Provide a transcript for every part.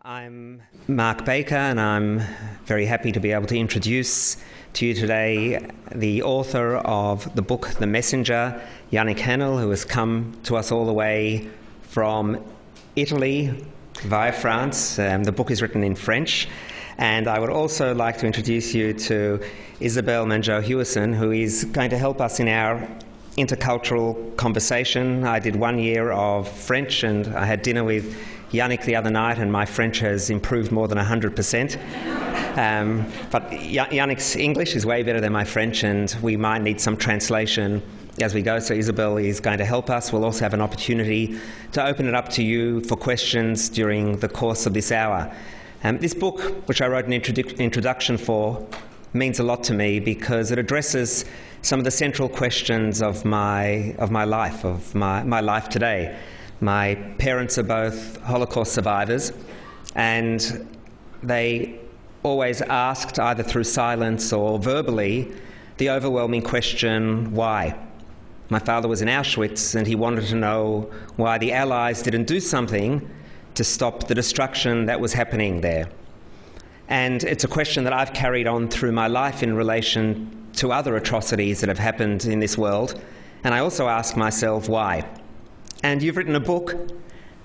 I'm Mark Baker, and I'm very happy to be able to introduce to you today the author of the book The Messenger, Yannick Haenel, who has come to us all the way from Italy via France. The book is written in French. And I would also like to introduce you to Isabel Manjot-Hewison, who is going to help us in our intercultural conversation. I did 1 year of French, and I had dinner with Yannick the other night, and my French has improved more than 100%. But Yannick's English is way better than my French, and we might need some translation as we go. So Isabel is going to help us. We'll also have an opportunity to open it up to you for questions during the course of this hour. This book, which I wrote an introduction for, means a lot to me because it addresses some of the central questions of my life today. My parents are both Holocaust survivors, and they always asked, either through silence or verbally, the overwhelming question, why? My father was in Auschwitz, and he wanted to know why the Allies didn't do something to stop the destruction that was happening there. And it's a question that I've carried on through my life in relation to other atrocities that have happened in this world. And I also ask myself, why? And you've written a book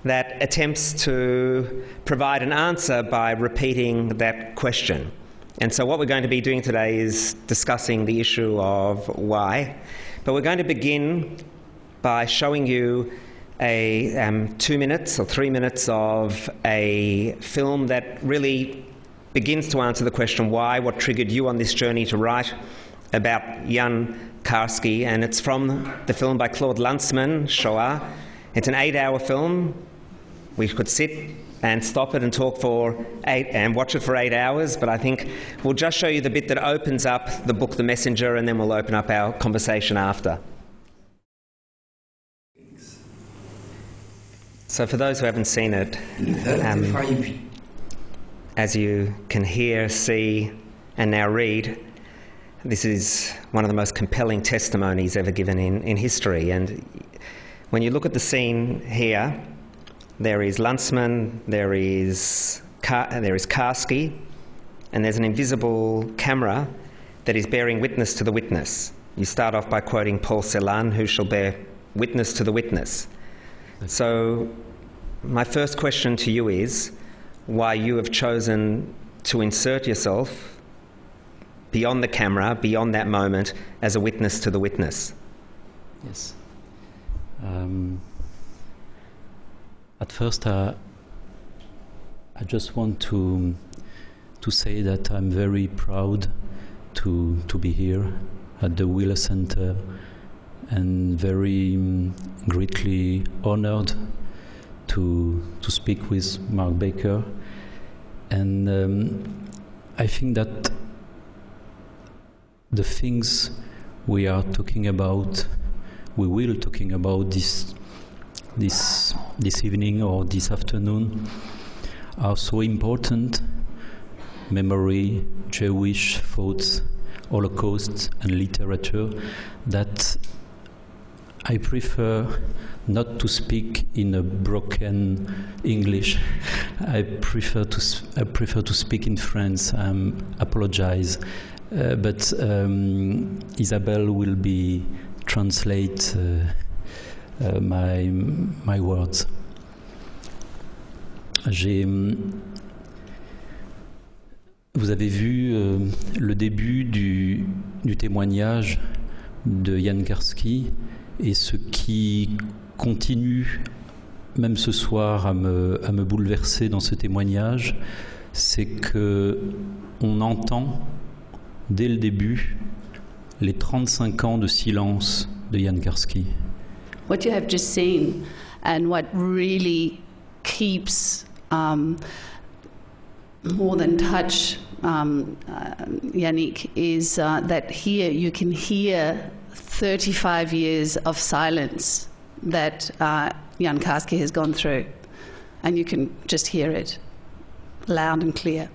that attempts to provide an answer by repeating that question. And so what we're going to be doing today is discussing the issue of why. But we're going to begin by showing you a 2 minutes or 3 minutes of a film that really begins to answer the question why, what triggered you on this journey to write about Jan Karski. And it's from the film by Claude Lanzmann, Shoah. It's an 8-hour film. We could sit and stop it and talk and watch it for 8 hours, but I think we'll just show you the bit that opens up the book The Messenger, and then we'll open up our conversation after. So for those who haven't seen it, as you can hear, see, and now read, this is one of the most compelling testimonies ever given in history. And when you look at the scene here, there is Lanzmann, there is Karski, and there's an invisible camera that is bearing witness to the witness. You start off by quoting Paul Celan, who shall bear witness to the witness. So my first question to you is why you have chosen to insert yourself beyond the camera, beyond that moment, as a witness to the witness. Yes. At first, I just want to say that I'm very proud to be here at the Wheeler Center, and very greatly honored to speak with Mark Baker. And I think that the things we will talking about this evening or this afternoon are so important: memory, Jewish thoughts, Holocaust, and literature, that I prefer not to speak in a broken English. I prefer to speak in French. Apologize, but Isabel will translate my words. Vous avez vu le début du témoignage de Jan Karski, et ce qui continue, même ce soir, à me bouleverser dans ce témoignage, c'est que on entend dès le début les 35 ans de silence de Jan Karski. What you have just seen, and what really keeps more than touch Yannick, is that here you can hear 35 years of silence that Jan Karski has gone through, and you can just hear it loud and clear.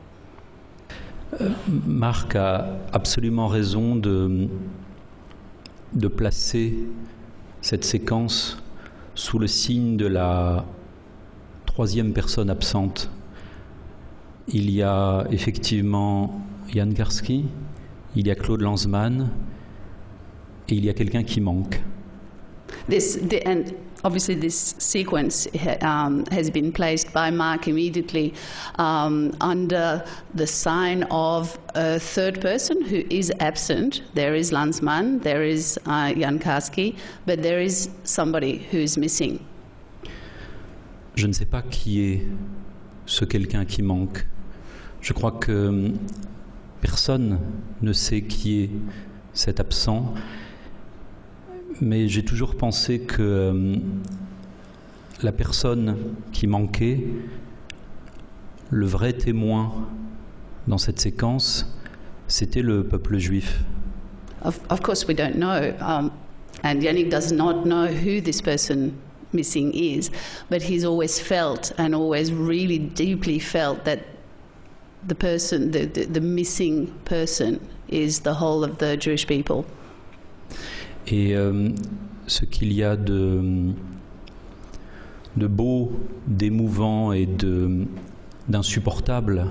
Marc a absolument raison de placer cette séquence sous le signe de la troisième personne absente il y a effectivement Jan Karski, il y a Claude Lanzmann, et il y a quelqu'un qui manque. And obviously this sequence has been placed by Mark immediately under the sign of a third person who is absent. There is Lanzmann, there is Jan Karski, but there is somebody who is missing. Je ne sais pas qui est ce quelqu'un qui manque. Je crois que personne ne sait qui est cet absent. Mais j'ai toujours pensé que la personne qui manquait, le vrai témoin dans cette séquence, c'était le peuple juif. Of course we don't know, and Yannick does not know who this person missing is, but he's always felt and always really deeply felt that the person, the missing person is the whole of the Jewish people. Et ce qu'il y a de beau, d'émouvant et d'insupportable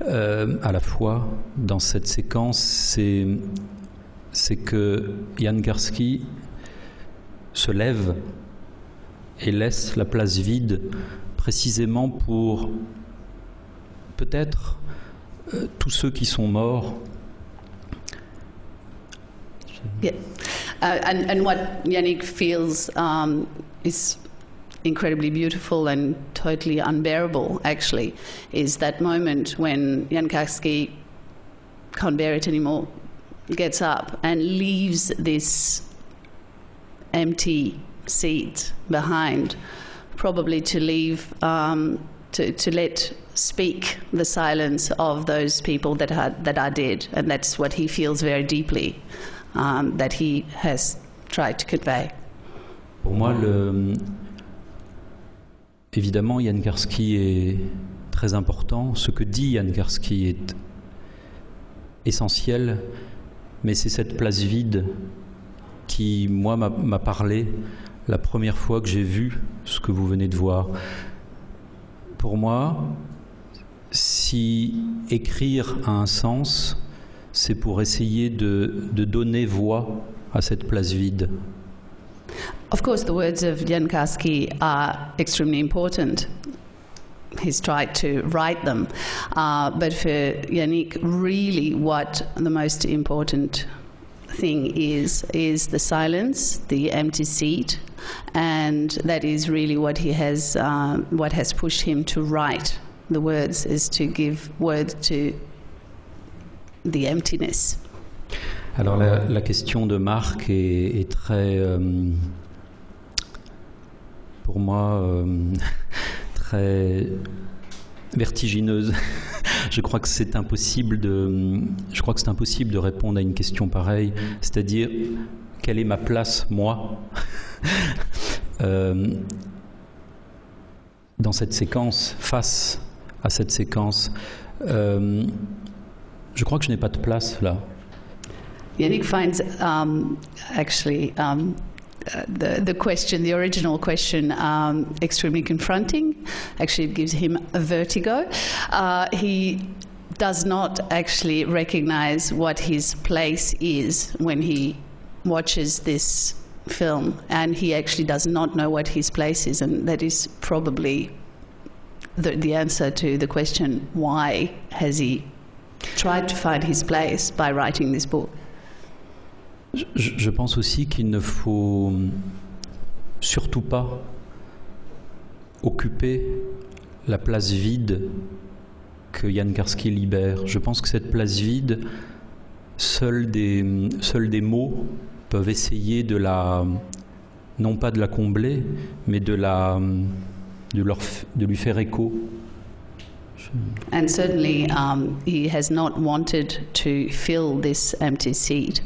à la fois dans cette séquence, c'est que Jan Karski se lève et laisse la place vide précisément pour peut-être tous ceux qui sont morts. Yeah. And what Yannick feels is incredibly beautiful and totally unbearable, actually, is that moment when Jan Karski can't bear it anymore, gets up and leaves this empty seat behind, probably to leave, to let speak the silence of those people that are dead, and that's what he feels very deeply. That he has tried to convey. Pour moi, évidemment, Jan Karski est très important. Ce que dit Jan Karski est essentiel, mais c'est cette place vide qui, moi, m'a parlé la première fois que j'ai vu ce que vous venez de voir. Pour moi, si écrire a un sens, c'est pour essayer de donner voix à cette place vide. Of course, the words of Jan Karski are extremely important. He's tried to write them. But for Yannick, really what the most important thing is the silence, the empty seat, and that is really what has pushed him to write the words, is to give words to the emptiness. Alors la question de Marc est très, pour moi, très vertigineuse. Je crois que c'est impossible de répondre à une question pareille, c'est-à-dire quelle est ma place, moi, dans cette séquence, face à cette séquence. Je crois que je n'ai pas de place là. Yannick finds actually the question, the original question, extremely confronting. Actually, it gives him a vertigo. He does not actually recognize what his place is when he watches this film, and he actually does not know what his place is, and that is probably the answer to the question, why has he tried to find his place by writing this book. Je pense aussi qu'il ne faut surtout pas occuper la place vide que Jan Karski libère. Je pense que cette place vide, seuls des mots peuvent essayer non pas de la combler, mais de lui faire écho. And certainly he has not wanted to fill this empty seat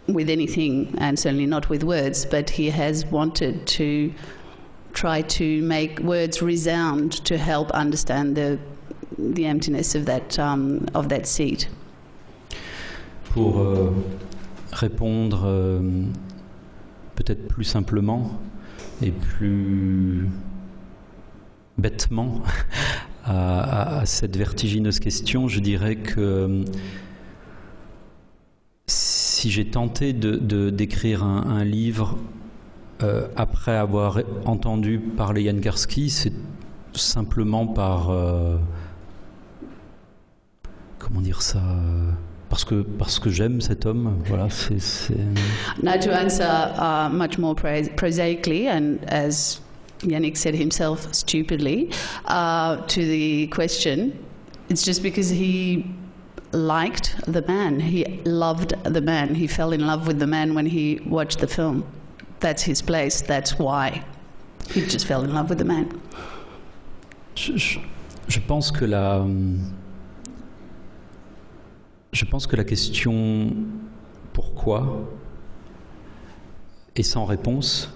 with anything, and certainly not with words, but he has wanted to try to make words resound to help understand the emptiness of that seat. Pour répondre peut-être plus simplement et plus bêtement à cette vertigineuse question, je dirais que si j'ai tenté d'écrire un livre après avoir entendu parler Jan Karski, c'est simplement par comment dire ça, parce que j'aime cet homme. Voilà, c'est... Now to answer much more prosaically, and as Yannick said himself stupidly, to the question, it's just because he liked the man, he loved the man, he fell in love with the man when he watched the film. That's his place, that's why. He just fell in love with the man. Je pense que la question pourquoi est sans réponse,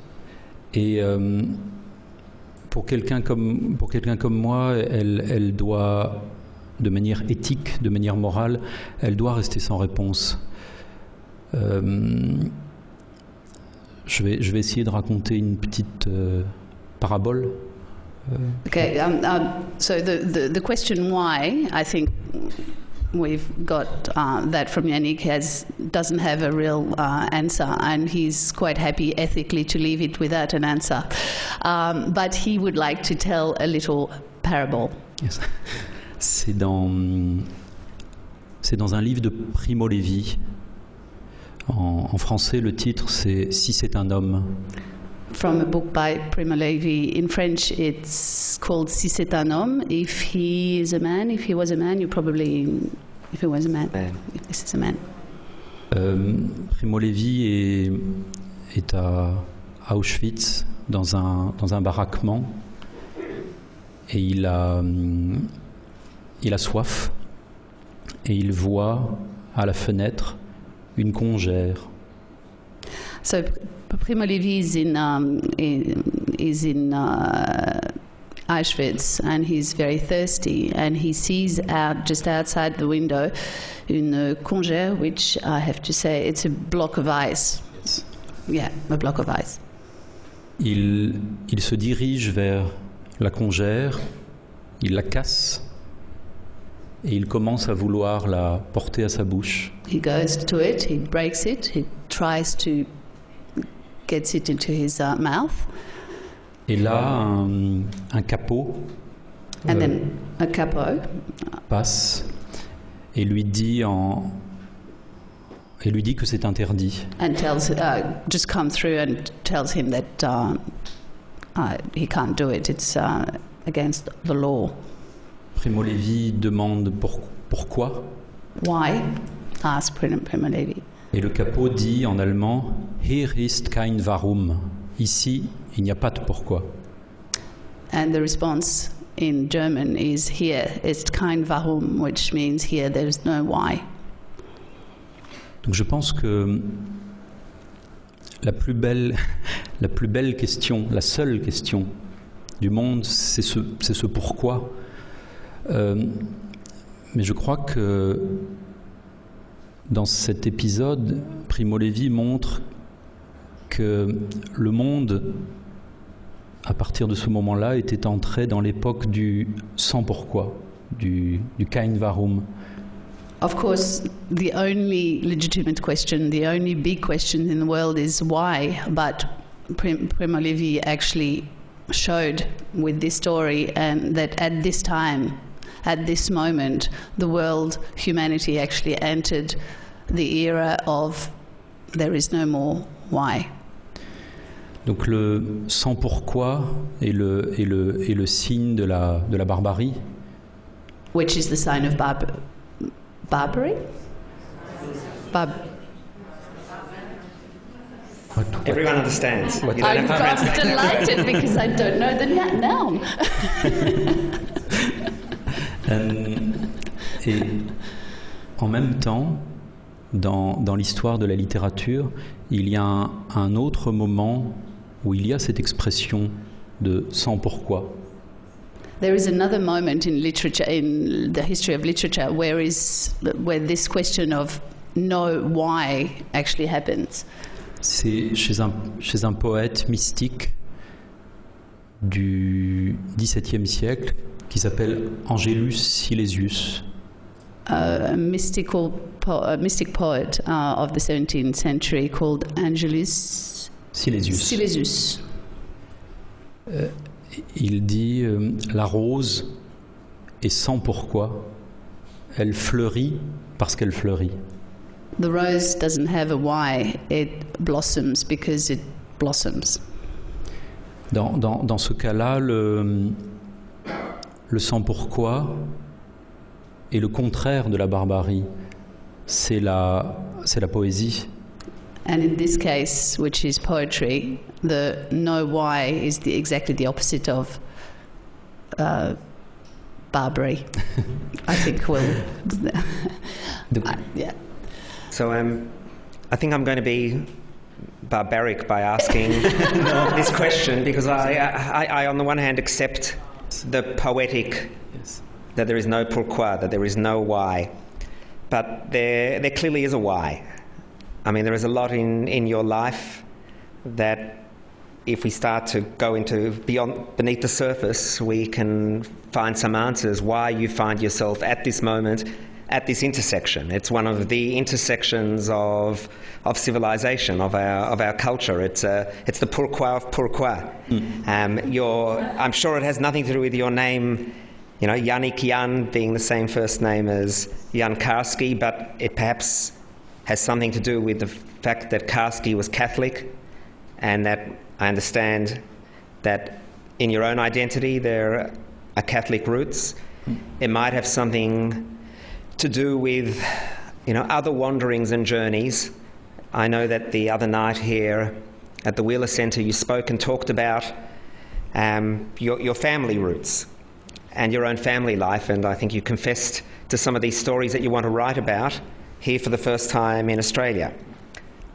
et pour quelqu'un comme moi, elle doit, de manière éthique, de manière morale, elle doit rester sans réponse. Je vais essayer de raconter une petite parabole. Okay, so the question why, I think we've got that from Yannick, doesn't have a real answer, and he's quite happy ethically to leave it without an answer. But he would like to tell a little parable. Yes. C'est dans un livre de Primo Levi. En français, le titre, c'est « Si c'est un homme ». From a book by Primo Levi. In French, it's called Si c'est un homme. If he is a man, if he was a man, you probably... If he was a man, if this is a man. Primo Levi est à Auschwitz, dans un baraquement, et il a soif, et il voit à la fenêtre une congère. So Primo Levi is in Auschwitz, and he's very thirsty, and he sees just outside the window une congère, which I have to say it's a block of ice. Yeah, a block of ice. Il se dirige vers la congère, il la casse, et il commence à vouloir la porter à sa bouche. He goes to it, he breaks it, he tries to get it into his mouth. Et là, un capot And then a capo passe et lui dit que c'est interdit. and just comes through and tells him that he can't do it. It's against the law. Primo Levi demande pourquoi, Why? Asks Primo Levi. et le capot dit en allemand « Hier ist kein Warum ». Ici, il n'y a pas de pourquoi. And the response in German is here ist kein Warum, which means here there is no why. Donc je pense que la plus belle question, la seule question du monde, c'est ce pourquoi. Mais je crois que dans cet épisode, Primo Levi montre que le monde, à partir de ce moment-là, était entré dans l'époque du sans pourquoi, du kein Warum. Of course, the only legitimate question, the only big question in the world is why, but Primo Levi actually showed with this story and that at this time, at this moment, the world, humanity actually entered the era of there is no more why. Donc le sans pourquoi est le signe de la barbarie. Which is the sign of barbary? Everyone understands. You don't I'm have to translate. delighted because I don't know the noun. Et en même temps, dans l'histoire de la littérature, il y a un autre moment où il y a cette expression de sans pourquoi. There is another moment in literature, in the history of literature, where this question of no why actually happens. C'est chez un poète mystique du XVIIe siècle qui s'appelle Angelus Silesius. A mystic poet of the 17th century called Angelus Silesius. Il dit la rose est sans pourquoi, elle fleurit parce qu'elle fleurit. The rose doesn't have a why, it blossoms because it blossoms. Dans ce cas-là, le sans pourquoi est le contraire de la barbarie. C'est la poésie. And in this case, which is poetry, the no why is exactly the opposite of barbary. I think yeah. So I think I'm going to be barbaric by asking this question, because I on the one hand accept the poetic, Yes. that there is no pourquoi, that there is no why, but there clearly is a why. I mean, there is a lot in your life that, if we start to go into beneath the surface, we can find some answers why you find yourself at this moment, at this intersection. It's one of the intersections of civilization, of our culture. It's the pourquoi of pourquoi. I'm sure it has nothing to do with your name, Yannick, Jan being the same first name as Jan Karski, but it perhaps has something to do with the fact that Karski was Catholic, and that I understand that in your own identity there are Catholic roots. It might have something to do with, other wanderings and journeys. I know that the other night here at the Wheeler Centre you spoke and talked about your family roots and your own family life, and I think you confessed to some of these stories that you want to write about here for the first time in Australia.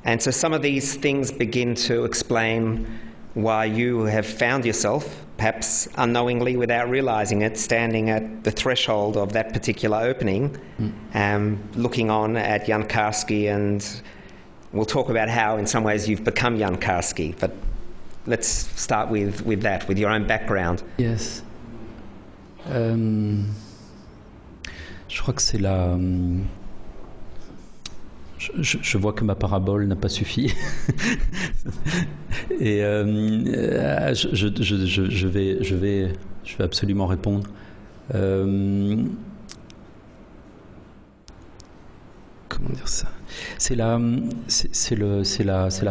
And so some of these things begin to explain why you have found yourself, perhaps unknowingly, without realising it, standing at the threshold of that particular opening, looking on at Jan Karski, and we'll talk about how in some ways you've become Jan Karski, but let's start with that, with your own background. Yes. Je crois que c'est la... Je vois que ma parabole n'a pas suffi. Et je vais absolument répondre. Comment dire ça ? C'est la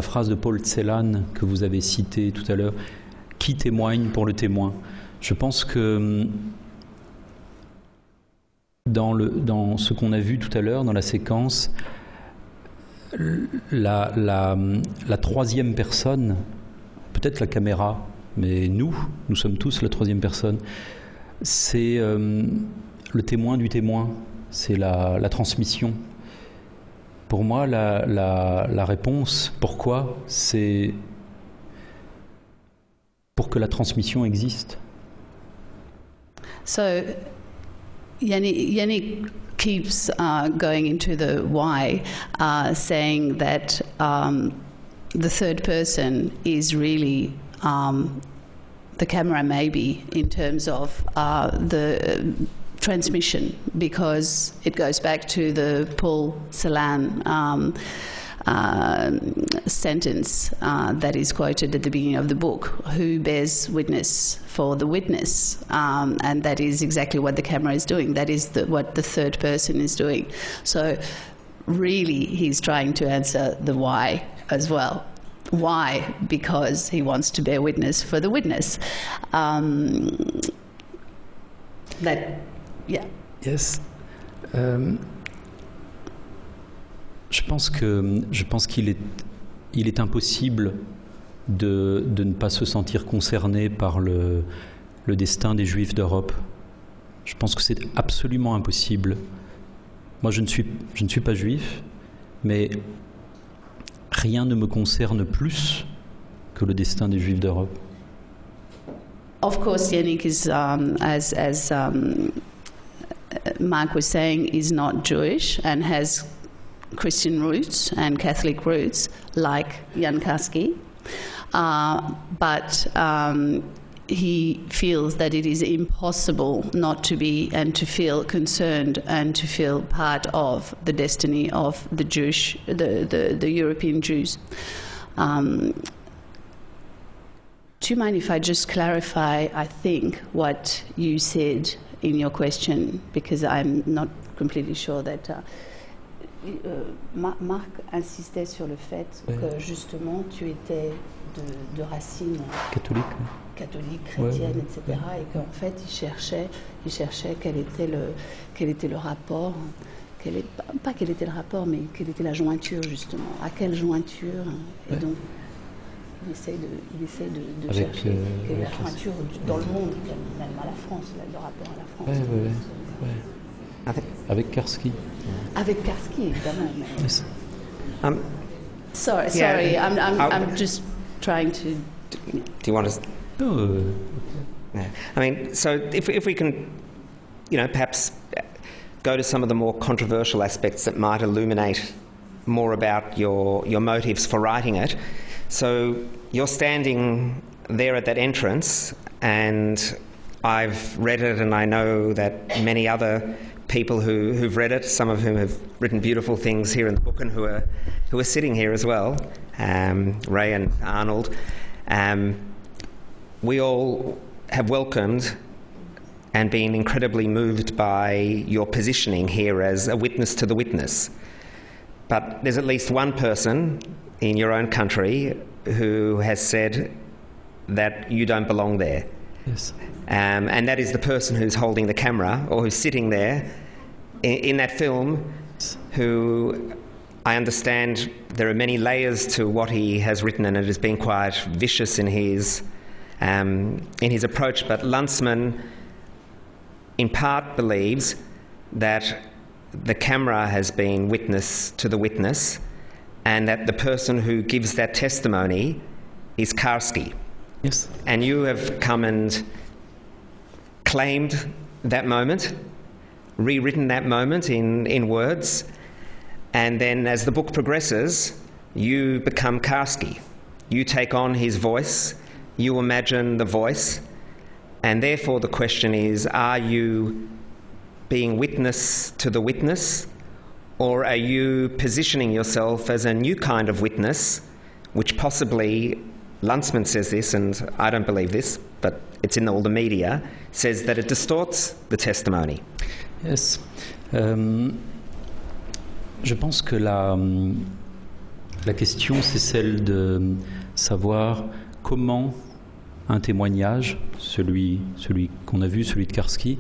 phrase de Paul Celan que vous avez citée tout à l'heure. Qui témoigne pour le témoin ? Je pense que dans ce qu'on a vu tout à l'heure, dans la séquence, la troisième personne, peut-être la caméra, mais nous sommes tous la troisième personne, c'est le témoin du témoin, c'est la transmission. Pour moi, la réponse, pourquoi, c'est pour que la transmission existe. So, Yannick keeps going into the why, saying that the third person is really the camera, maybe, in terms of the transmission, because it goes back to the Paul Celan sentence that is quoted at the beginning of the book: who bears witness for the witness? And that is exactly what the camera is doing. That is what the third person is doing. So really he's trying to answer the why as well. Why? Because he wants to bear witness for the witness. Yes. Je pense qu'il est impossible de ne pas se sentir concerné par le destin des Juifs d'Europe. Je pense que c'est absolument impossible. Moi, je ne suis pas juif, mais rien ne me concerne plus que le destin des Juifs d'Europe. Of course, Yannick is, as Mark was saying, is not Jewish and has Christian roots and Catholic roots, like Jan Karski. But he feels that it is impossible not to be and to feel concerned and to feel part of the destiny of the the European Jews. Do you mind if I just clarify, I think, what you said in your question, because I'm not completely sure that... Marc insistait sur le fait que justement tu étais de racines catholiques, chrétiennes, etc. Et qu'en fait il cherchait quel était le rapport, pas quel était le rapport, mais quelle était la jointure justement, à quelle jointure. Et donc il essaie de chercher quelle est la jointure dans le monde, même à la France, le rapport à la France. Avec Karski. Avec Karski, évidemment. Yes. Sorry, I'm just trying to... Do you want to... Yeah. I mean, so if we can, perhaps go to some of the more controversial aspects that might illuminate more about your motives for writing it. So you're standing there at that entrance, and I've read it, and I know that many other people who've read it, some of whom have written beautiful things here in the book, and who are sitting here as well, Ray and Arnold. We all have welcomed and been incredibly moved by your positioning here as a witness to the witness. But there's at least one person in your own country who has said that you don't belong there. Yes. And that is the person who's holding the camera, or who's sitting there in that film, who I understand there are many layers to what he has written, and it has been quite vicious in his approach. But Lanzmann, in part, believes that the camera has been witness to the witness, and that the person who gives that testimony is Karski. Yes. And you have come and claimed that moment, rewritten that moment in words, and then as the book progresses, you become Karski. You take on his voice, you imagine the voice, and therefore the question is, are you being witness to the witness, or are you positioning yourself as a new kind of witness, which possibly, Lanzmann says this, and I don't believe this, but it's in all the media, says that it distorts the testimony. Yes. Je pense que la question, c'est celle de savoir comment un témoignage, celui qu'on a vu, celui de Karski,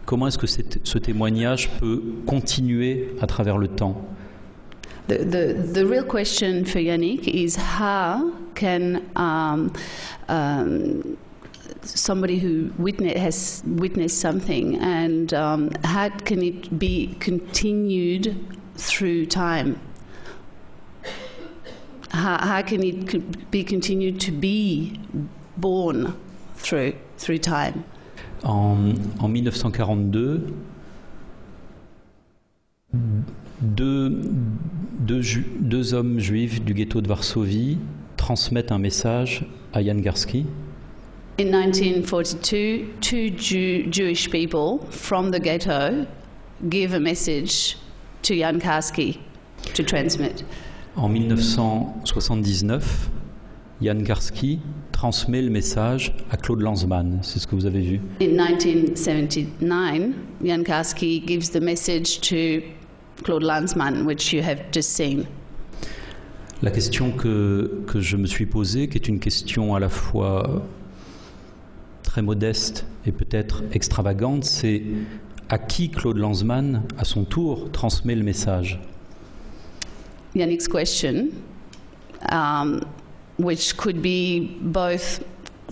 comment est-ce que ce témoignage peut continuer à travers le temps? The real question for Yannick is how can somebody who has witnessed something, and how can it be continued through time? How can it be continued to be born through time? En 1942, deux hommes juifs du ghetto de Varsovie transmettent un message à Jan Karski. In 1942, two Jewish people from the ghetto give a message to Jan Karski to transmit. En 1979, Jan Karski transmet le message à Claude Lanzmann. C'est ce que vous avez vu. In 1979, Jan Karski gives the message to Claude Lanzmann, which you have just seen. La question que je me suis posée, qui est une question à la fois très modeste et peut-être extravagante, c'est à qui Claude Lanzmann, à son tour, transmet le message. Yannick's question, which could be both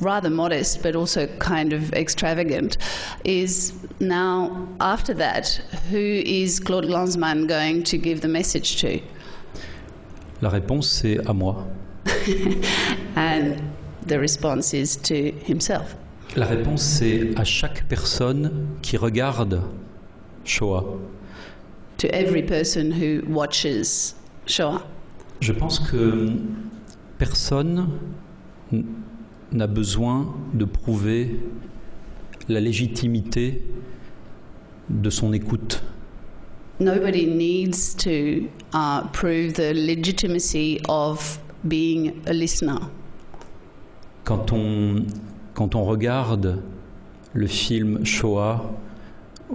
rather modest but also kind of extravagant, is now, after that, who is Claude Lanzmann going to give the message to? La réponse, c'est à moi. And the response is to himself. La réponse, c'est à chaque personne qui regarde Shoah. To every person who watches Shoah. Je pense que personne n'a besoin de prouver la légitimité de son écoute. Nobody needs to prove the legitimacy of being a listener. Quand on regarde le film Shoah,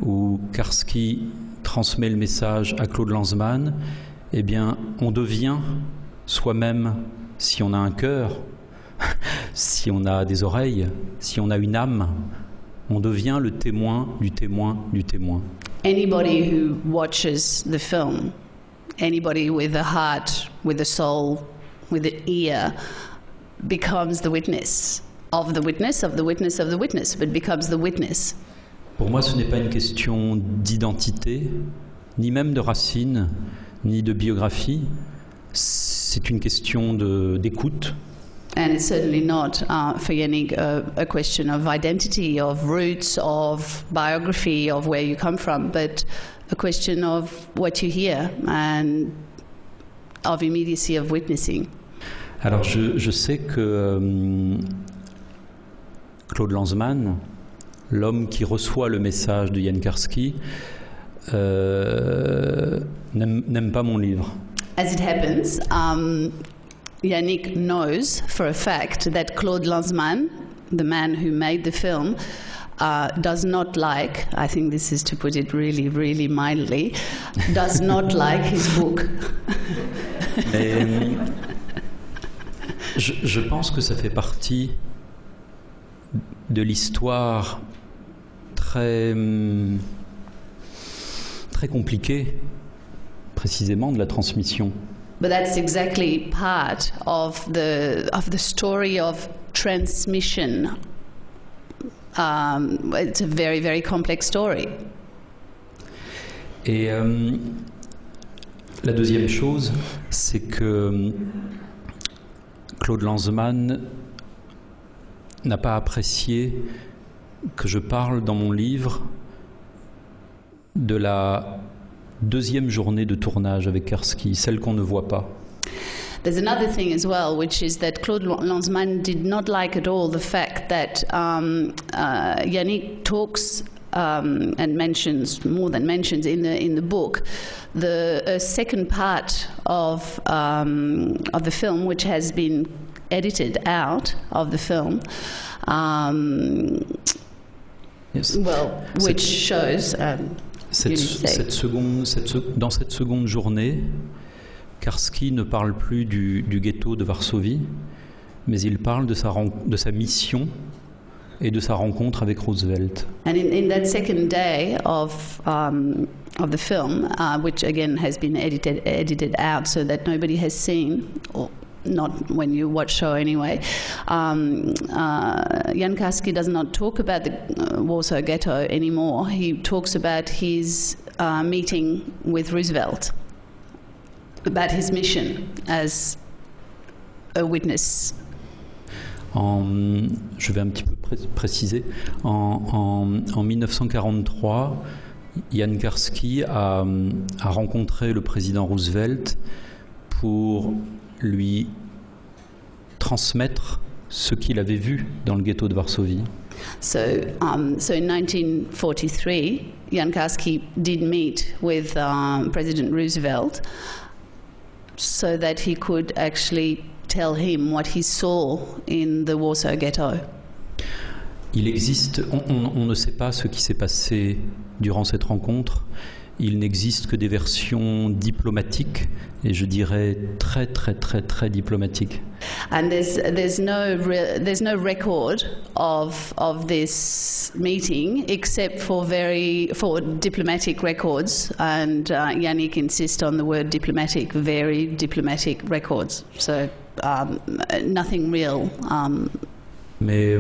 où Karski transmet le message à Claude Lanzmann, eh bien, on devient soi-même, si on a un cœur, si on a des oreilles, si on a une âme, on devient le témoin du témoin du témoin. Anybody who watches the film, anybody with a heart, with a soul, with an ear, becomes the witness of the witness, of the witness, of the witness, but becomes the witness. Pour moi, ce n'est pas une question d'identité, ni même de racines, ni de biographie. C'est une question d'écoute. And it's certainly not, for Yannick, a question of identity, of roots, of biography, of where you come from, but a question of what you hear and of immediacy of witnessing. Alors, je sais que Claude Lanzmann, l'homme qui reçoit le message de Jan Karski, n'aime pas mon livre. As it happens, Yannick knows for a fact that Claude Lanzmann, the man who made the film, does not like, I think this is to put it really, really mildly, does not like his book. Mais, je pense que ça fait partie de l'histoire très compliquée, précisément de la transmission. But that's exactly part of the story of transmission. It's a very, very complex story. Et la deuxième chose, c'est que Claude Lanzmann n'a pas apprécié que je parle dans mon livre de la deuxième journée de tournage avec Karski, celle qu'on ne voit pas. There's another thing as well, which is that Claude Lanzmann did not like at all the fact that Yannick talks and mentions, more than mentions in the book, the second part of the film, which has been edited out of the film. Yes. Well, which shows. Dans cette seconde journée, Karski ne parle plus du ghetto de Varsovie, mais il parle de sa mission et de sa rencontre avec Roosevelt. And in that second day of the film, which again has been edited out so that nobody has seen, or not when you watch show anyway, Jan Karski does not talk about the Warsaw Ghetto anymore. He talks about his meeting with Roosevelt, about his mission as a witness. Je vais un petit peu préciser. En 1943, Jan Karski a rencontré le président Roosevelt pour lui transmettre ce qu'il avait vu dans le ghetto de Varsovie. So in 1943, Jan Karski did meet with President Roosevelt so that he could actually tell him what he saw in the Warsaw Ghetto. Il existe, on ne sait pas ce qui s'est passé durant cette rencontre. Il n'existe que des versions diplomatiques, et je dirais très très très très diplomatiques. And there's no record of this meeting except for diplomatic records, and Yannick insists on the word diplomatic, very diplomatic records. So nothing real. Mais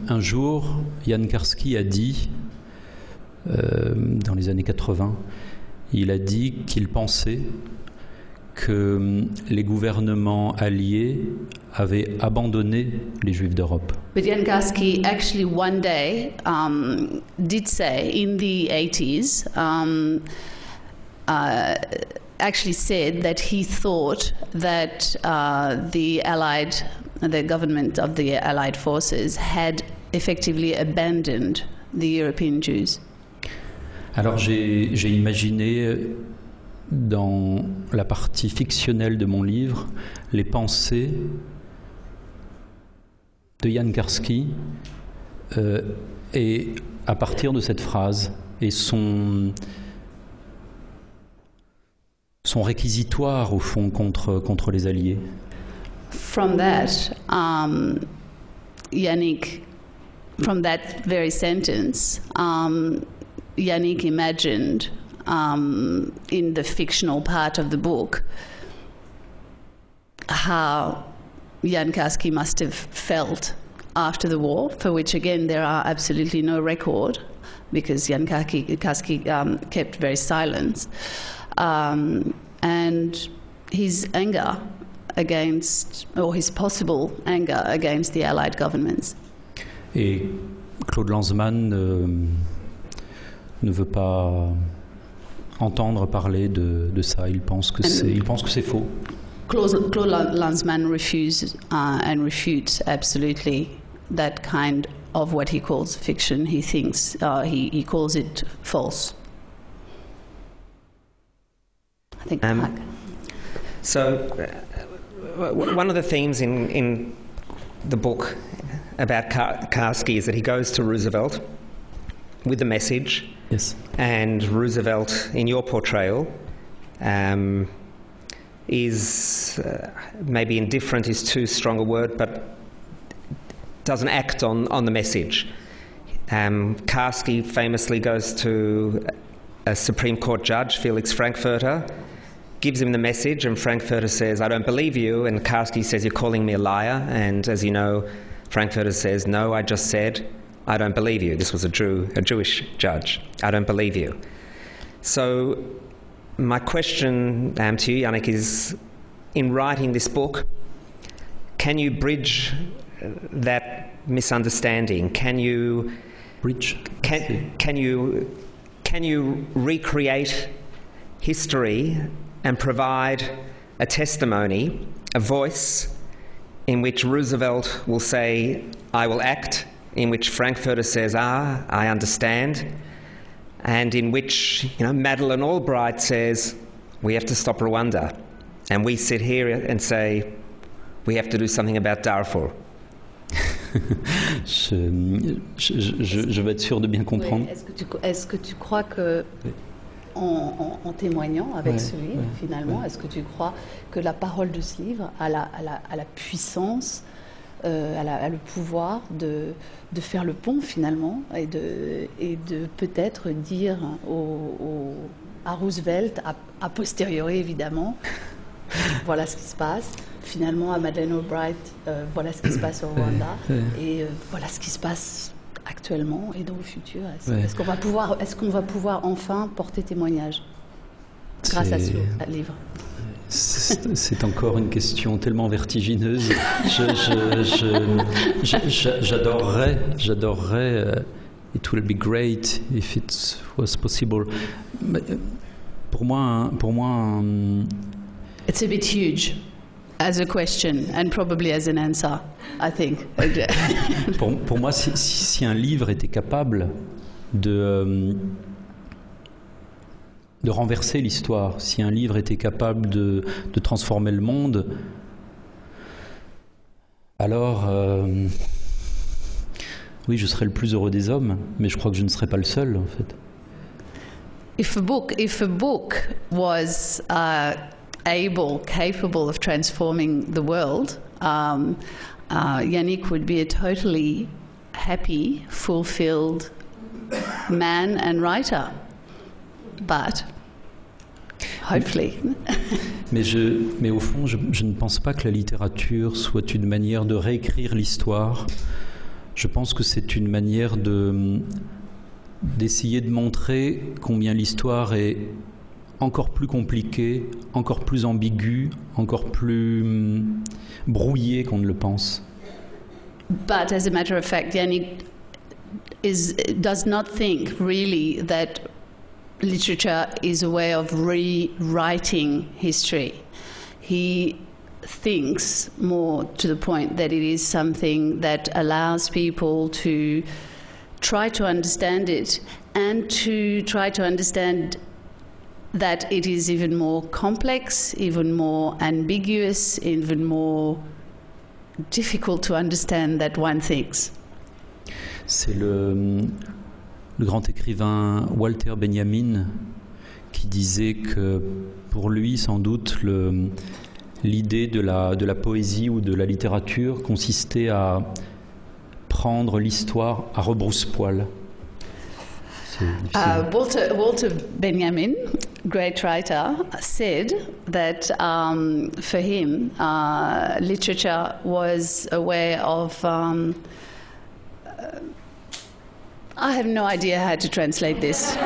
un jour, Jan Karski a dit, dans les années 80, il a dit qu'il pensait que les gouvernements alliés avaient abandonné les Juifs d'Europe. But Jan Karski actually one day did say in the 80s, actually said that he thought that the Allied the government of the Allied forces, had effectively abandoned the European Jews? Alors j'ai imaginé dans la partie fictionnelle de mon livre les pensées de Jan Karski et à partir de cette phrase et son réquisitoire au fond contre les Alliés. From that, Yannick, from that very sentence, Yannick imagined in the fictional part of the book how Jan Karski must have felt after the war, for which again there are absolutely no record because Jan Karski kept very silent, and his anger against, or his possible anger against the Allied governments. Et Claude Lanzmann ne veut pas entendre parler de ça. Il pense que c'est faux. Claude Lanzmann refuses and refutes absolutely that kind of what he calls fiction. He thinks he calls it false. I think. So, one of the themes in the book about Karski is that he goes to Roosevelt with a message. Yes. And Roosevelt, in your portrayal, is maybe indifferent is too strong a word, but doesn't act on the message. Karski famously goes to a Supreme Court judge, Felix Frankfurter, gives him the message, and Frankfurter says, "I don't believe you," and Karski says, "You're calling me a liar," and as you know, Frankfurter says, "No, I just said, I don't believe you." This was a Jewish judge. "I don't believe you." So my question to you, Yannick, is, in writing this book, can you bridge that misunderstanding? Can you bridge? Can you recreate history and provide a testimony, a voice, in which Roosevelt will say, "I will act," in which Frankfurter says, "I understand," and in which, Madeleine Albright says, "We have to stop Rwanda," and we sit here and say, "We have to do something about Darfur." Je vais être sûr de bien comprendre. Oui, est-ce que tu crois que, en témoignant avec ce livre, finalement, est-ce que tu crois que la parole de ce livre a la puissance, a le pouvoir de faire le pont, finalement, et de peut-être dire à Roosevelt, a posteriori évidemment, voilà ce qui se passe, finalement à Madeleine Albright, voilà ce qui se passe au Rwanda, et voilà ce qui se passe actuellement et dans le futur. Est-ce qu'on va pouvoir enfin porter témoignage grâce à ce livre? C'est encore une question tellement vertigineuse. J'adorerais. It will be great if it was possible. Pour moi, it's a bit huge as a question and probably as an answer, I think. pour moi, si un livre était capable de renverser l'histoire, si un livre était capable de transformer le monde, alors oui, je serais le plus heureux des hommes, mais je crois que je ne serais pas le seul, en fait. If a book was capable of transforming the world, Yannick would be a totally happy, fulfilled man and writer. But hopefully. Mais au fond, je ne pense pas que la littérature soit une manière de réécrire l'histoire. Je pense que c'est une manière d'essayer de montrer combien l'histoire est encore plus compliquée, encore plus ambiguë, encore plus brouillée qu'on ne le pense. But as a matter of fact, Yannick does not think really that literature is a way of rewriting history. He thinks, more to the point that it is something that allows people to try to understand it, and to try to understand that it is even more complex, even more ambiguous, even more difficult to understand that one thinks. C'est le grand écrivain Walter Benjamin qui disait que pour lui, sans doute, l'idée de la poésie ou de la littérature consistait à prendre l'histoire à rebrousse-poil. Walter Benjamin, great writer, said that for him, literature was a way of... I have no idea how to translate this.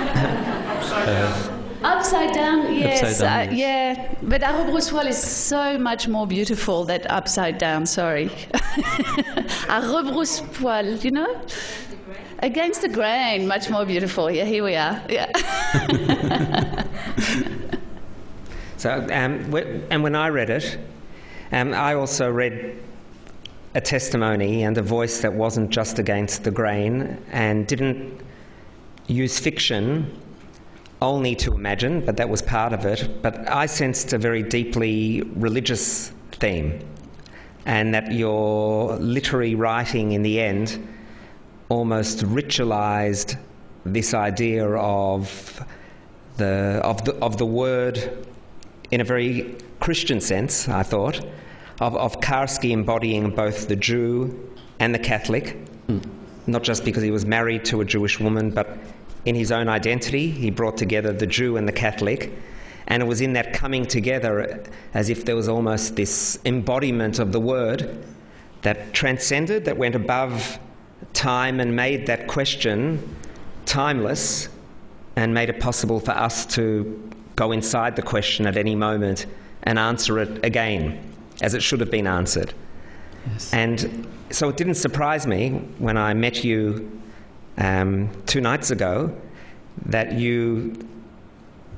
Upside down, yes. Upside down, yes. Yeah, but à rebrousse-poil is so much more beautiful than upside down, sorry. À rebrousse-poil, you know? Against the grain, much more beautiful. Yeah, here we are. Yeah. So, and when I read it, I also read a testimony and a voice that wasn't just against the grain and didn't use fiction only to imagine, but that was part of it. But I sensed a very deeply religious theme, and that your literary writing in the end almost ritualized this idea of the word in a very Christian sense, I thought, of Karski embodying both the Jew and the Catholic, not just because he was married to a Jewish woman, but in his own identity, he brought together the Jew and the Catholic, and it was in that coming together as if there was almost this embodiment of the word that transcended, that went above time and made that question timeless and made it possible for us to go inside the question at any moment and answer it again as it should have been answered. Yes. And so it didn't surprise me when I met you 2 nights ago that you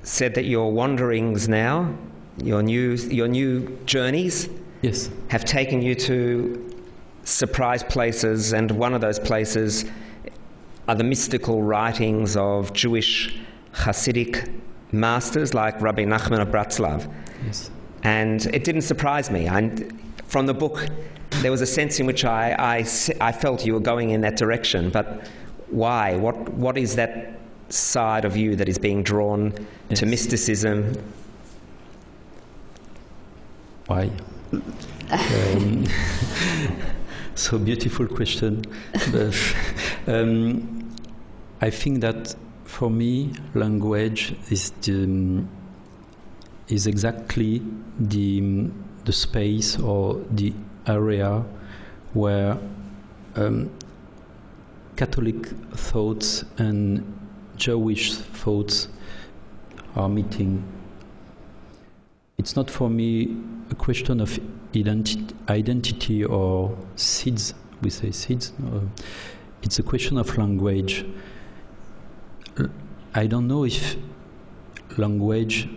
said that your wanderings now, your new journeys, Yes. have taken you to surprise places, and one of those places are the mystical writings of Jewish Hasidic masters like Rabbi Nachman of Bratslav. Yes. And it didn't surprise me. From the book, there was a sense in which I felt you were going in that direction, but why? What is that side of you that is being drawn to mysticism? Why? So beautiful question. But, I think that for me, language is exactly the space or the area where Catholic thoughts and Jewish thoughts are meeting. It's not for me a question of identity or seeds. We say seeds. It's a question of language. I don't know if language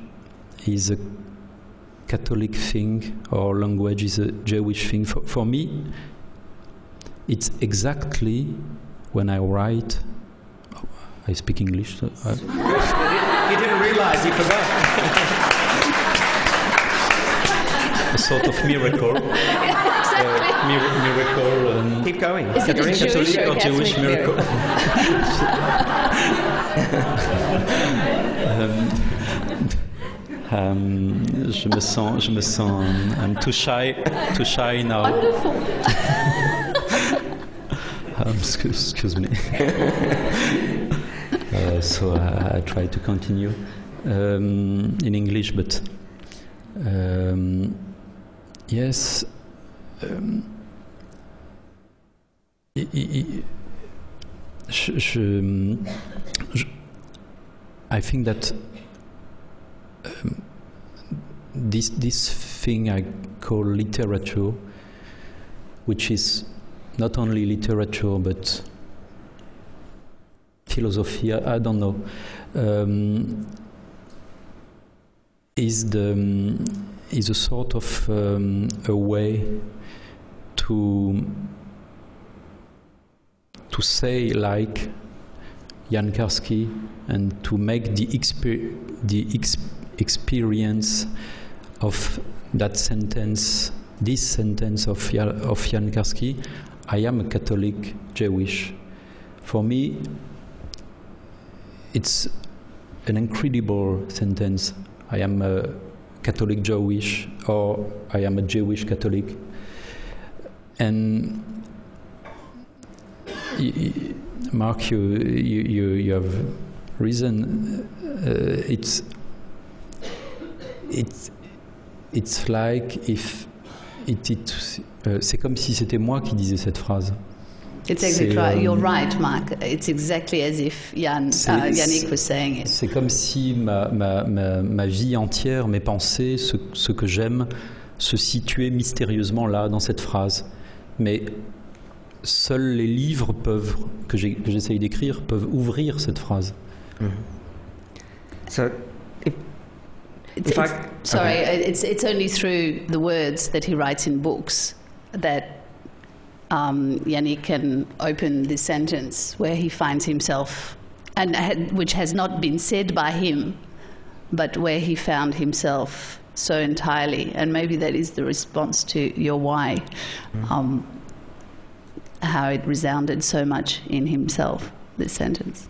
is a Catholic thing or language is a Jewish thing. For me, it's exactly when I write. I speak English. So You didn't realize you forgot. A sort of miracle. Miracle. Keep going. Is it a Jewish or Jewish Catholic miracle? Je me sens. I'm too shy now. Wonderful. Excuse me. So I try to continue in English, but yes. I think that this thing I call literature, which is not only literature but philosophy, I don't know, is is a sort of a way to say like Jan Karski and to make the experience of that sentence, this sentence of Jan Karski, I am a Catholic Jewish. For me, it's an incredible sentence. I am a Catholic Jewish, or I am a Jewish Catholic. And Mark, you have reason. It's like if c'est comme si c'était moi qui disais cette phrase. It's exactly right. You're right, Mark. It's exactly as if Yannick was saying it. C'est comme si ma vie entière, mes pensées, ce que j'aime, se situaient mystérieusement là, dans cette phrase. Mais seuls les livres que j'essaye d'écrire peuvent ouvrir cette phrase. So, it's only through the words that he writes in books that Yannick can open this sentence where he finds himself, and which has not been said by him, but where he found himself so entirely. And maybe that is the response to your why, how it resounded so much in himself, this sentence.